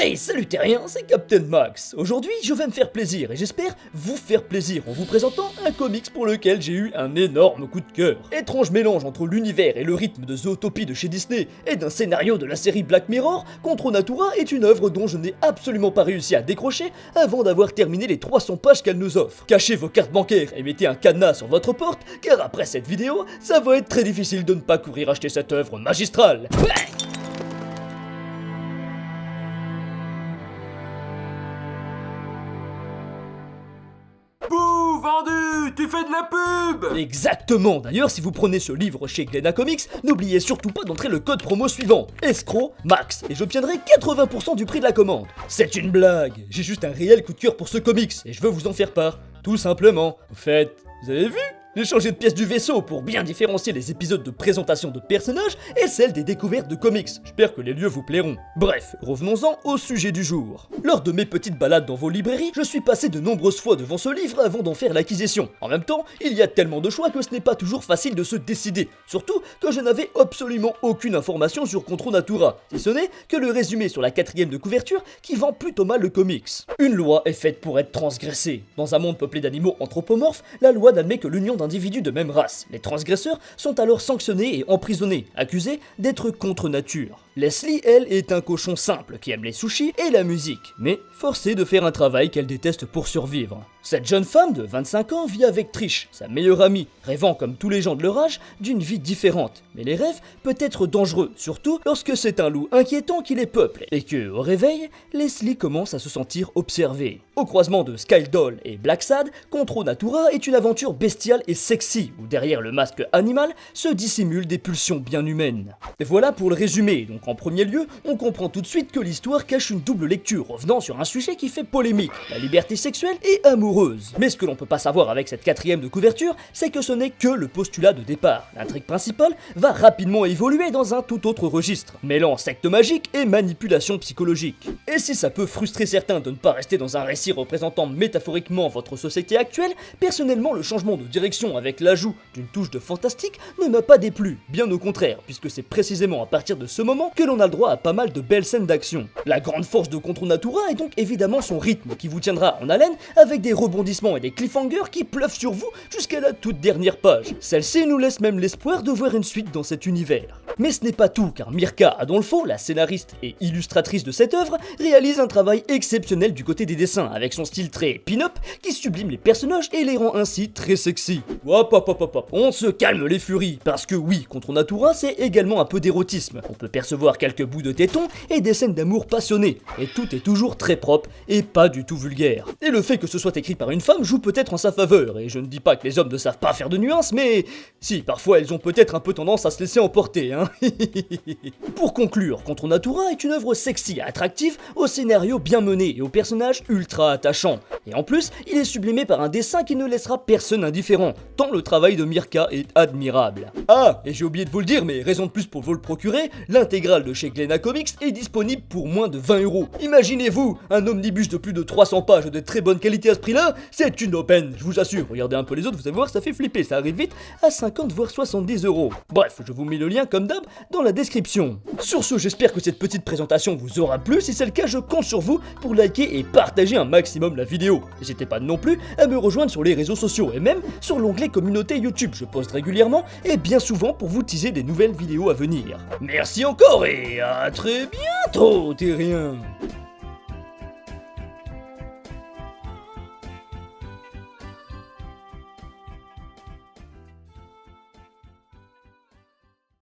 Hey, salut terrien, c'est Captain Max. Aujourd'hui, je vais me faire plaisir et j'espère vous faire plaisir en vous présentant un comics pour lequel j'ai eu un énorme coup de cœur. Étrange mélange entre l'univers et le rythme de Zootopie de chez Disney et d'un scénario de la série Black Mirror, Contre Natura est une œuvre dont je n'ai absolument pas réussi à décrocher avant d'avoir terminé les 300 pages qu'elle nous offre. Cachez vos cartes bancaires et mettez un cadenas sur votre porte, car après cette vidéo, ça va être très difficile de ne pas courir acheter cette œuvre magistrale. Bouh, vendu! Tu fais de la pub! Exactement. D'ailleurs, si vous prenez ce livre chez Glénat Comics, n'oubliez surtout pas d'entrer le code promo suivant, escroc Max, et j'obtiendrai 80% du prix de la commande. C'est une blague. J'ai juste un réel coup de cœur pour ce comics, et je veux vous en faire part. Tout simplement. Au fait, vous avez vu? J'ai changé de pièce du vaisseau pour bien différencier les épisodes de présentation de personnages et celles des découvertes de comics. J'espère que les lieux vous plairont. Bref, revenons-en au sujet du jour. Lors de mes petites balades dans vos librairies, je suis passé de nombreuses fois devant ce livre avant d'en faire l'acquisition. En même temps, il y a tellement de choix que ce n'est pas toujours facile de se décider. Surtout que je n'avais absolument aucune information sur Contre Natura, si ce n'est que le résumé sur la 4e de couverture qui vend plutôt mal le comics. Une loi est faite pour être transgressée. Dans un monde peuplé d'animaux anthropomorphes, la loi n'admet que l'union d'individus de même race. Les transgresseurs sont alors sanctionnés et emprisonnés, accusés d'être contre nature. Leslie, elle, est un cochon simple qui aime les sushis et la musique, mais forcée de faire un travail qu'elle déteste pour survivre. Cette jeune femme de 25 ans vit avec Trish, sa meilleure amie, rêvant comme tous les gens de leur âge d'une vie différente. Mais les rêves peuvent être dangereux, surtout lorsque c'est un loup inquiétant qui les peuple, et que, au réveil, Leslie commence à se sentir observée. Au croisement de Sky Doll et Black Sad, Contre Natura est une aventure bestiale et sexy, où derrière le masque animal se dissimulent des pulsions bien humaines. Et voilà pour le résumé. Donc en premier lieu, on comprend tout de suite que l'histoire cache une double lecture, revenant sur un sujet qui fait polémique, la liberté sexuelle et amoureuse. Mais ce que l'on peut pas savoir avec cette 4e de couverture, c'est que ce n'est que le postulat de départ. L'intrigue principale va rapidement évoluer dans un tout autre registre, mêlant secte magique et manipulation psychologique. Et si ça peut frustrer certains de ne pas rester dans un récit représentant métaphoriquement votre société actuelle, personnellement le changement de direction avec l'ajout d'une touche de fantastique ne m'a pas déplu, bien au contraire, puisque c'est précisément à partir de ce moment que l'on a le droit à pas mal de belles scènes d'action. La grande force de Contre Natura est donc évidemment son rythme, qui vous tiendra en haleine avec des rebondissements et des cliffhangers qui pleuvent sur vous jusqu'à la toute dernière page. Celle-ci nous laisse même l'espoir de voir une suite dans cet univers. Mais ce n'est pas tout, car Mirka Adolfo, la scénariste et illustratrice de cette œuvre, réalise un travail exceptionnel du côté des dessins, avec son style très pin-up qui sublime les personnages et les rend ainsi très sexy. Hop hop hop hop hop, on se calme les furies, parce que oui, Contre Natura c'est également un peu d'érotisme. On peut percevoir quelques bouts de tétons et des scènes d'amour passionnées, et tout est toujours très propre et pas du tout vulgaire. Et le fait que ce soit écrit par une femme joue peut-être en sa faveur, et je ne dis pas que les hommes ne savent pas faire de nuances, mais si, parfois elles ont peut-être un peu tendance à se laisser emporter, hein. Pour conclure, Contre Natura est une œuvre sexy et attractive, au scénario bien mené et aux personnages ultra attachants. Et en plus, il est sublimé par un dessin qui ne laissera personne indifférent, tant le travail de Mirka est admirable. Ah, et j'ai oublié de vous le dire, mais raison de plus pour vous le procurer, l'intégrale de chez Glénat Comics est disponible pour moins de 20 €. Imaginez-vous, un omnibus de plus de 300 pages de très bonne qualité à ce prix-là, c'est une aubaine, je vous assure. Regardez un peu les autres, vous allez voir, ça fait flipper, ça arrive vite à 50 voire 70 €. Bref, je vous mets le lien comme d'hab dans la description. Sur ce, j'espère que cette petite présentation vous aura plu. Si c'est le cas, je compte sur vous pour liker et partager un maximum la vidéo. N'hésitez pas non plus à me rejoindre sur les réseaux sociaux et même sur l'onglet communauté YouTube. Je poste régulièrement et bien souvent pour vous teaser des nouvelles vidéos à venir. Merci encore et à très bientôt, terriens.